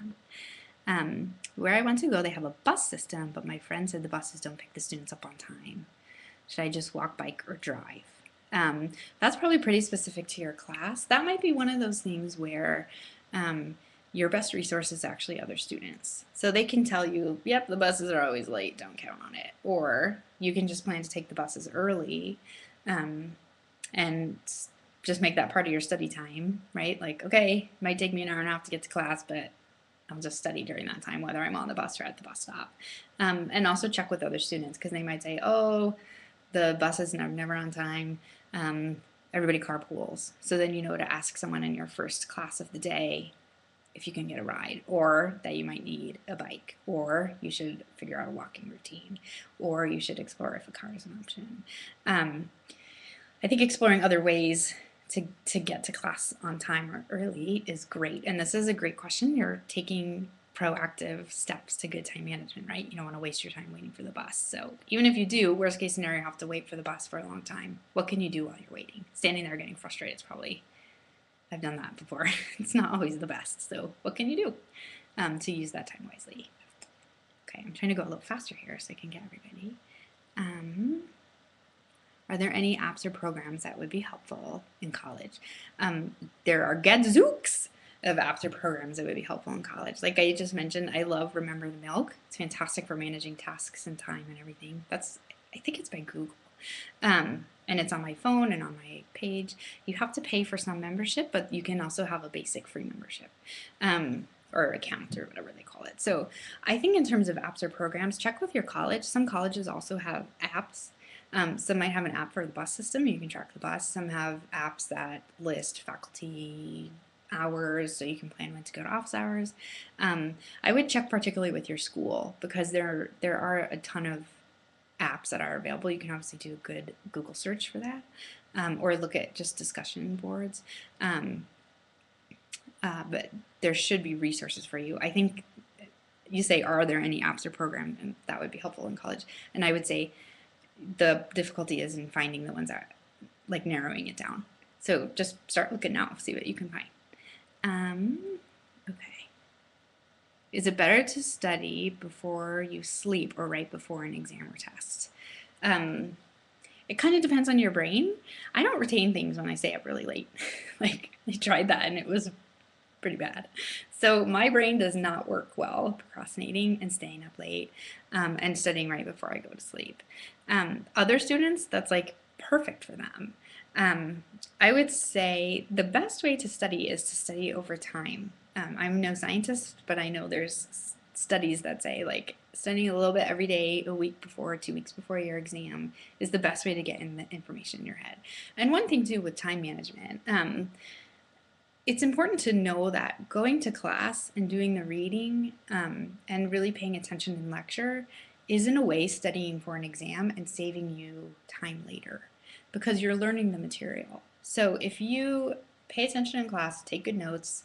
on. Where I want to go, they have a bus system, but my friend said the buses don't pick the students up on time. Should I just walk, bike, or drive? That's probably pretty specific to your class. That might be one of those things where your best resource is actually other students. So they can tell you, yep, the buses are always late, don't count on it. Or you can just plan to take the buses early. And just make that part of your study time, right? Like, okay, it might take me an hour and a half to get to class, but I'll just study during that time, whether I'm on the bus or at the bus stop. And also check with other students, because they might say, oh, the buses are never on time. Everybody carpools. So then you know to ask someone in your first class of the day if you can get a ride, or that you might need a bike, or you should figure out a walking routine, or you should explore if a car is an option. I think exploring other ways to get to class on time or early is great. And this is a great question. You're taking proactive steps to good time management, right? You don't want to waste your time waiting for the bus. So even if you do, worst case scenario, have to wait for the bus for a long time, what can you do while you're waiting? Standing there getting frustrated is probably, I've done that before. It's not always the best. So what can you do to use that time wisely? Okay, I'm trying to go a little faster here so I can get everybody. Are there any apps or programs that would be helpful in college? There are gadzooks of apps or programs that would be helpful in college. Like I just mentioned, I love Remember the Milk. It's fantastic for managing tasks and time and everything. I think it's by Google. And it's on my phone and on my page. You have to pay for some membership, but you can also have a basic free membership. Or account or whatever they call it. So I think in terms of apps or programs, check with your college. Some colleges also have apps. Some might have an app for the bus system. You can track the bus. Some have apps that list faculty hours, so you can plan when to go to office hours. I would check particularly with your school, because there are a ton of apps that are available. You can obviously do a good Google search for that, or look at just discussion boards. But there should be resources for you. I think you say, are there any apps or programs? And that would be helpful in college. And I would say the difficulty is in finding the ones that, like, narrowing it down. So just start looking now, see what you can find. Okay. Is it better to study before you sleep or right before an exam or test? It kind of depends on your brain. I don't retain things when I stay up really late. Like, I tried that and it was pretty bad. So my brain does not work well procrastinating and staying up late and studying right before I go to sleep. Other students, that's like perfect for them. I would say the best way to study is to study over time. I'm no scientist, but I know there's studies that say, like, studying a little bit every day, a week before, 2 weeks before your exam is the best way to get in the information in your head. And one thing too with time management, it's important to know that going to class and doing the reading and really paying attention in lecture is in a way studying for an exam and saving you time later, because you're learning the material. So if you pay attention in class, take good notes,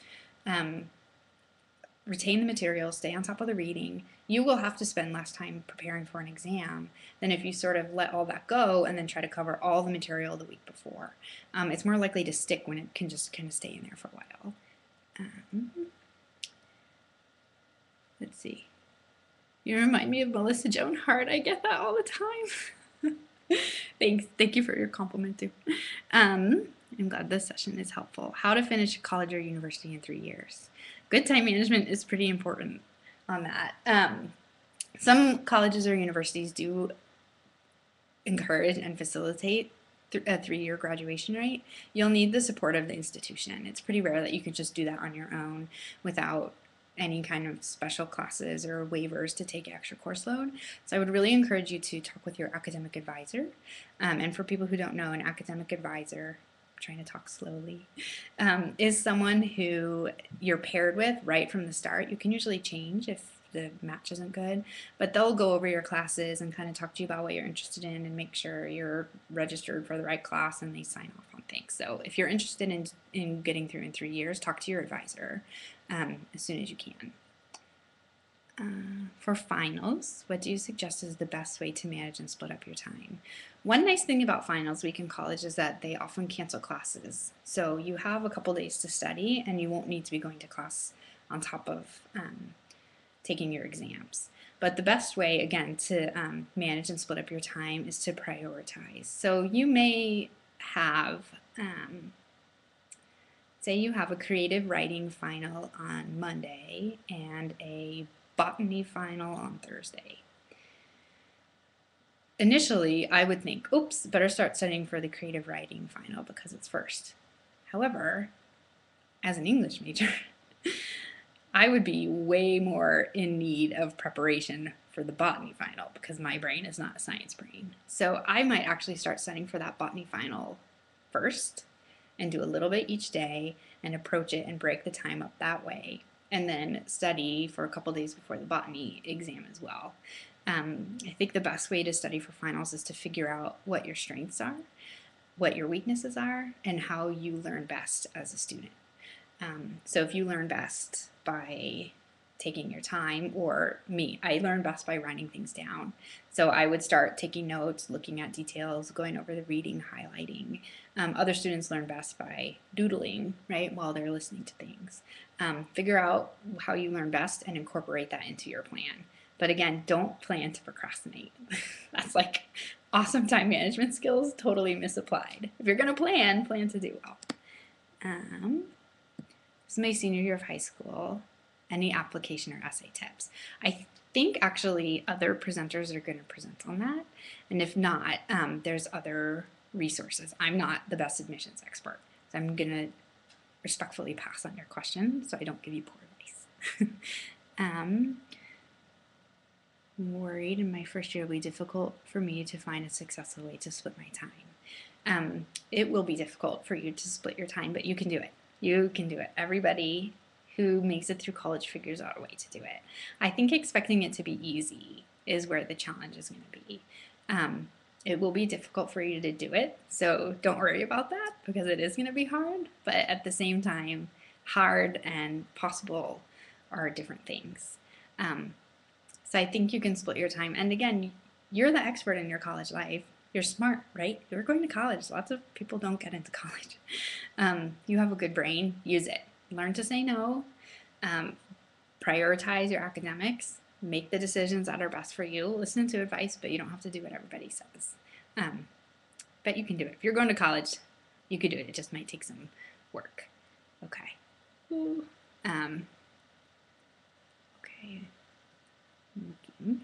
retain the material, stay on top of the reading, you will have to spend less time preparing for an exam than if you sort of let all that go and then try to cover all the material the week before. It's more likely to stick when it can just kind of stay in there for a while. Let's see. You remind me of Melissa Joan Hart. I get that all the time. Thanks. Thank you for your compliment too. I'm glad this session is helpful. How to finish college or university in 3 years. Good time management is pretty important on that. Some colleges or universities do encourage and facilitate a 3-year graduation rate. You'll need the support of the institution. It's pretty rare that you could just do that on your own without any kind of special classes or waivers to take extra course load. So I would really encourage you to talk with your academic advisor. And for people who don't know, an academic advisor, I'm trying to talk slowly, is someone who you're paired with right from the start. You can usually change if the match isn't good, but they'll go over your classes and kind of talk to you about what you're interested in and make sure you're registered for the right class, and they sign off on things. So if you're interested in getting through in 3 years, talk to your advisor as soon as you can. For finals, what do you suggest is the best way to manage and split up your time? One nice thing about finals week in college is that they often cancel classes. So you have a couple days to study and you won't need to be going to class on top of taking your exams. But the best way, again, to manage and split up your time is to prioritize. So you may have, say you have a creative writing final on Monday and a botany final on Thursday. Initially, I would think, oops, better start studying for the creative writing final because it's first. However, as an English major, I would be way more in need of preparation for the botany final because my brain is not a science brain. So I might actually start studying for that botany final first and do a little bit each day and approach it and break the time up that way, and then study for a couple days before the botany exam as well. I think the best way to study for finals is to figure out what your strengths are, what your weaknesses are, and how you learn best as a student. So if you learn best by taking your time, or me, I learn best by writing things down. So I would start taking notes, looking at details, going over the reading, highlighting. Other students learn best by doodling, right, while they're listening to things. Figure out how you learn best and incorporate that into your plan. But again, don't plan to procrastinate. That's like awesome time management skills totally misapplied. If you're going to plan to do well. This is my senior year of high school. Any application or essay tips? I think actually other presenters are going to present on that. And if not, there's other resources. I'm not the best admissions expert, so I'm going to respectfully pass on your question so I don't give you poor advice. I'm worried in my first year it will be difficult for me to find a successful way to split my time. It will be difficult for you to split your time, but you can do it. You can do it. Everybody who makes it through college figures out a way to do it. I think expecting it to be easy is where the challenge is going to be. It will be difficult for you to do it, so don't worry about that because it is going to be hard, but at the same time, hard and possible are different things. So I think you can split your time, and again, you're the expert in your college life. You're smart, right? You're going to college. Lots of people don't get into college. You have a good brain. Use it. Learn to say no. Prioritize your academics. Make the decisions that are best for you. Listen to advice, but you don't have to do what everybody says. But you can do it. If you're going to college, you could do it. It just might take some work. Okay. Okay. Looking.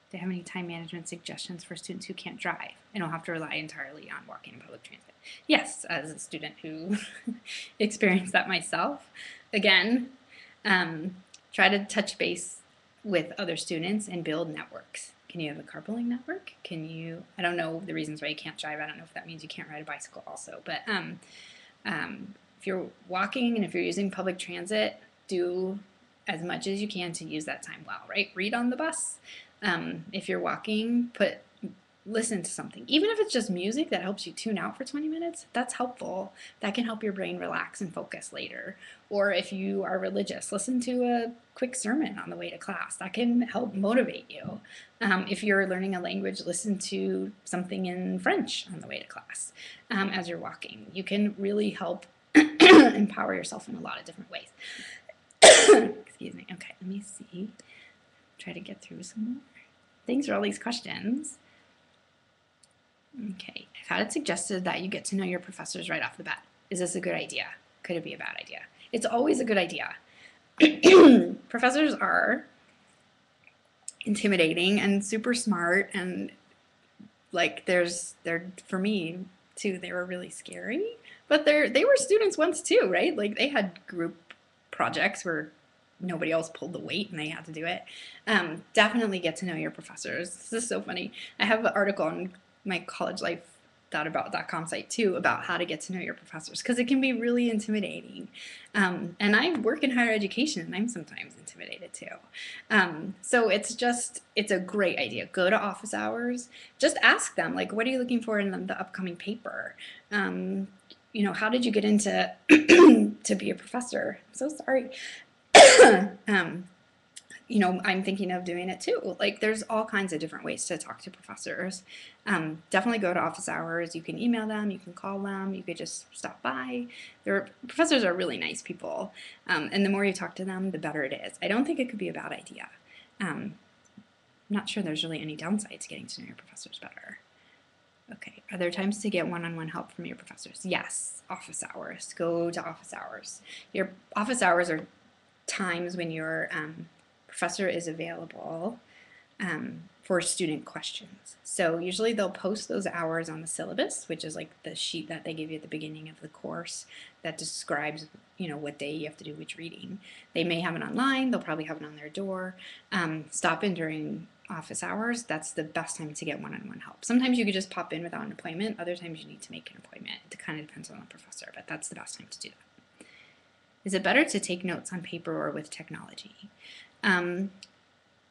Do you have any time management suggestions for students who can't drive and don't have to rely entirely on walking and public transit? Yes, as a student who experienced that myself. Again, try to touch base with other students and build networks. Can you have a carpooling network? Can you, I don't know the reasons why you can't drive. I don't know if that means you can't ride a bicycle also, but if you're walking and if you're using public transit, do as much as you can to use that time well, right? Read on the bus. If you're walking, put listen to something. Even if it's just music that helps you tune out for 20 minutes, that's helpful. That can help your brain relax and focus later. Or if you are religious, listen to a quick sermon on the way to class. That can help motivate you. If you're learning a language, listen to something in French on the way to class as you're walking. You can really help empower yourself in a lot of different ways. Excuse me. Okay, let me see. Try to get through some more. Thanks for all these questions. Okay, I've had it suggested that you get to know your professors right off the bat. Is this a good idea? Could it be a bad idea? It's always a good idea. Professors are intimidating and super smart, and like they're for me too, they were really scary, but they were students once too, right? Like they had group projects where nobody else pulled the weight and they had to do it. Definitely get to know your professors. This is so funny. I have an article on my collegelifethoughtabout.com site too about how to get to know your professors, because it can be really intimidating. And I work in higher education and I'm sometimes intimidated too. So it's a great idea. Go to office hours, just ask them, like, what are you looking for in the upcoming paper? You know, how did you get into to be a professor? I'm so sorry. You know, I'm thinking of doing it too. Like there's all kinds of different ways to talk to professors. Definitely go to office hours. You can email them, you can call them, you could just stop by. Professors are really nice people. And the more you talk to them, the better it is. I don't think it could be a bad idea. I'm not sure there's really any downside to getting to know your professors better. Okay, are there times to get one-on-one help from your professors? Yes, office hours. Go to office hours. Your office hours are times when your professor is available for student questions. So usually they'll post those hours on the syllabus, which is like the sheet that they give you at the beginning of the course that describes, you know, what day you have to do which reading. They may have it online, they'll probably have it on their door. Stop in during office hours. That's the best time to get one-on-one help. Sometimes you could just pop in without an appointment, other times you need to make an appointment. It kind of depends on the professor, but that's the best time to do that. Is it better to take notes on paper or with technology?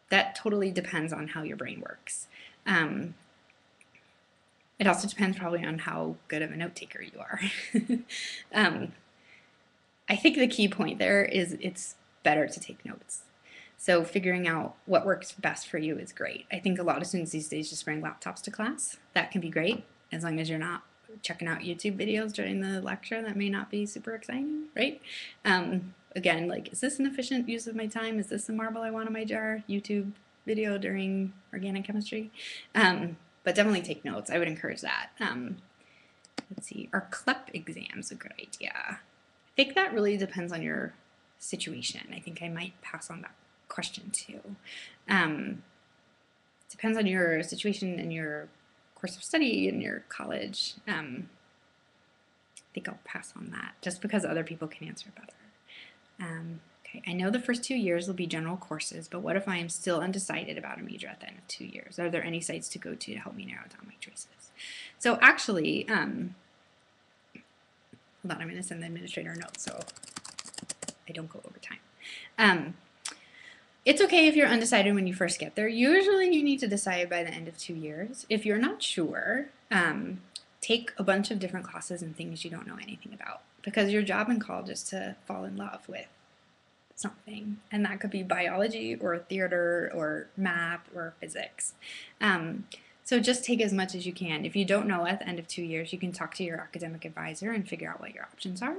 That totally depends on how your brain works. It also depends probably on how good of a note taker you are. I think the key point there is it's better to take notes. So figuring out what works best for you is great. I think a lot of students these days just bring laptops to class. That can be great as long as you're not checking out YouTube videos during the lecture. That may not be super exciting, right? Again, like, is this an efficient use of my time? Is this the marble I want in my jar? YouTube video during organic chemistry? But definitely take notes. I would encourage that. Let's see, are CLEP exams a good idea? I think that really depends on your situation. I think I might pass on that question too. Depends on your situation and your course of study in your college. I think I'll pass on that just because other people can answer better. Okay, I know the first 2 years will be general courses, but what if I am still undecided about a major at the end of 2 years? Are there any sites to go to help me narrow down my choices? So actually, hold on, I'm going to send the administrator a note so I don't go over time. It's okay if you're undecided when you first get there. Usually you need to decide by the end of 2 years. If you're not sure, take a bunch of different classes and things you don't know anything about, because your job in college is to fall in love with something, and that could be biology or theater or math or physics. So just take as much as you can. If you don't know at the end of 2 years, you can talk to your academic advisor and figure out what your options are.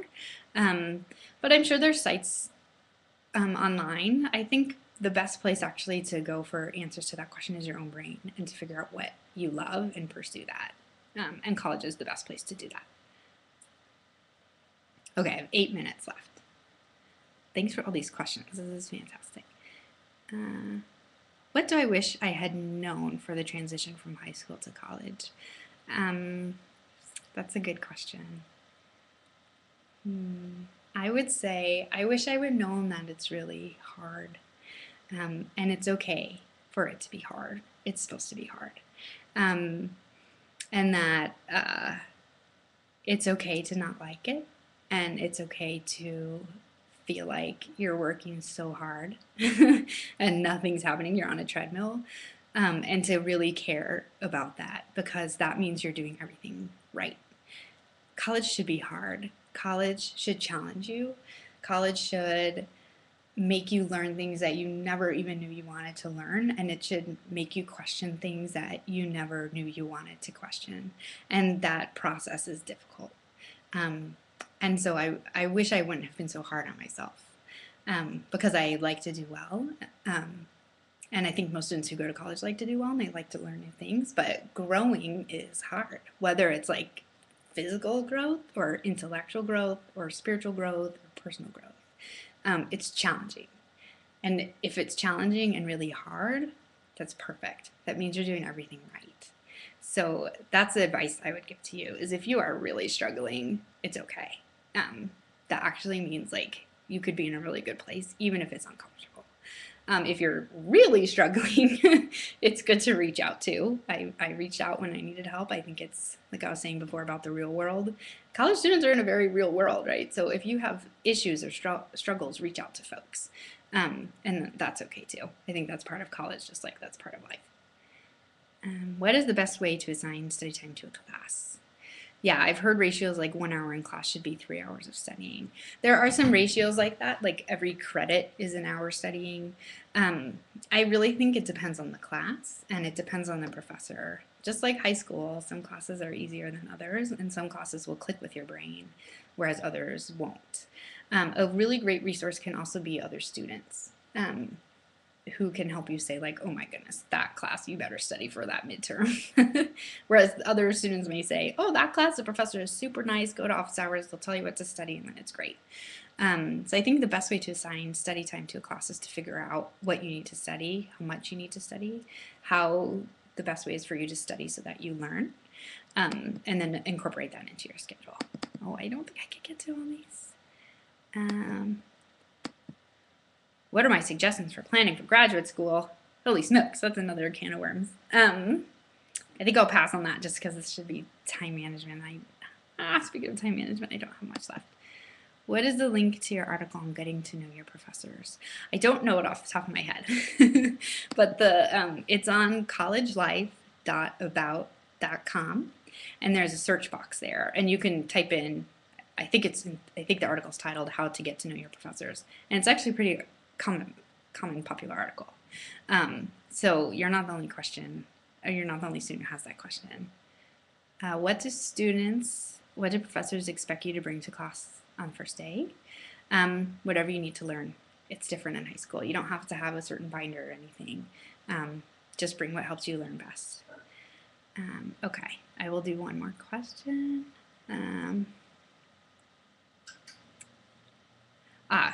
But I'm sure there's sites online. I think the best place actually to go for answers to that question is your own brain and to figure out what you love and pursue that. And college is the best place to do that. Okay, I have 8 minutes left. Thanks for all these questions. This is fantastic. What do I wish I had known for the transition from high school to college? That's a good question. I would say I wish I would have known that it's really hard. And it's okay for it to be hard. It's supposed to be hard. And that it's okay to not like it. And it's okay to feel like you're working so hard and nothing's happening. You're on a treadmill. and to really care about that, because that means you're doing everything right. College should be hard. College should challenge you. College should make you learn things that you never even knew you wanted to learn, and it should make you question things that you never knew you wanted to question. And that process is difficult. Um, and so I wish I wouldn't have been so hard on myself, because I like to do well. And I think most students who go to college like to do well and they like to learn new things, but growing is hard, whether it's like physical growth or intellectual growth or spiritual growth or personal growth. It's challenging. And if it's challenging and really hard, that's perfect. That means you're doing everything right. So that's the advice I would give to you, is if you are really struggling, it's okay. That actually means like you could be in a really good place, even if it's uncomfortable. If you're really struggling, it's good to reach out too. I reached out when I needed help. I think it's, like I was saying before about the real world. College students are in a very real world, right? So if you have issues or struggles, reach out to folks. And that's okay too. I think that's part of college, just like that's part of life. What is the best way to assign study time to a class? Yeah, I've heard ratios like 1 hour in class should be 3 hours of studying. There are some ratios like that, like every credit is an hour studying. I really think it depends on the class and it depends on the professor. Just like high school, some classes are easier than others, and some classes will click with your brain, whereas others won't. A really great resource can also be other students. Who can help you say like, oh my goodness, that class, you better study for that midterm. Whereas other students may say, oh, that class, the professor is super nice, go to office hours, they'll tell you what to study, and then it's great. So I think the best way to assign study time to a class is to figure out what you need to study, how much you need to study, how the best way is for you to study so that you learn, and then incorporate that into your schedule. Oh, I don't think I could get to all these. What are my suggestions for planning for graduate school? Holy smokes, that's another can of worms. I think I'll pass on that just because this should be time management. Speaking of time management, I don't have much left. What is the link to your article on getting to know your professors? I don't know it off the top of my head, but it's on collegelife.about.com, and there's a search box there, and you can type in. I think the article's titled "How to Get to Know Your Professors," and it's actually pretty common popular article. So you're not the only student who has that question. What do professors expect you to bring to class on first day? Whatever you need to learn. It's different in high school. You don't have to have a certain binder or anything. Just bring what helps you learn best. Okay, I will do one more question.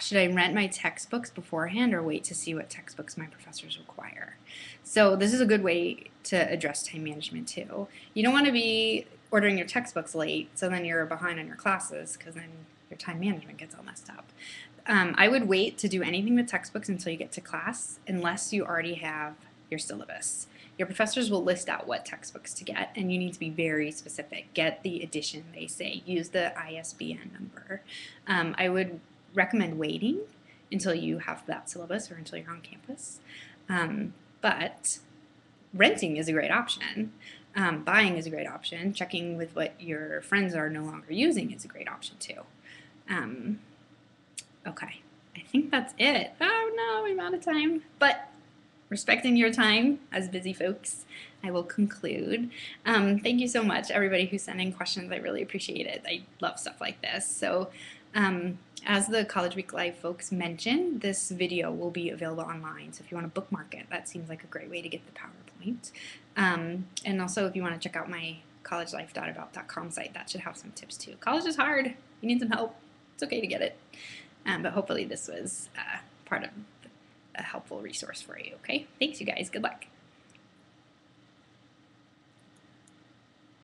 Should I rent my textbooks beforehand or wait to see what textbooks my professors require? So this is a good way to address time management too. You don't want to be ordering your textbooks late, so then you're behind on your classes, because then your time management gets all messed up. I would wait to do anything with textbooks until you get to class, unless you already have your syllabus. Your professors will list out what textbooks to get, and you need to be very specific. Get the edition they say. Use the ISBN number. I would recommend waiting until you have that syllabus or until you're on campus. But renting is a great option. Buying is a great option. Checking with what your friends are no longer using is a great option too. Okay, I think that's it. Oh no, I'm out of time. But respecting your time as busy folks, I will conclude. Thank you so much, everybody who's sending questions. I really appreciate it. I love stuff like this. So as the College Week Live folks mentioned, this video will be available online. So if you want to bookmark it, that seems like a great way to get the PowerPoint. And also if you want to check out my collegelife.about.com site, that should have some tips too. College is hard. You need some help. It's okay to get it. But hopefully this was part of a helpful resource for you, okay? Thanks, you guys. Good luck.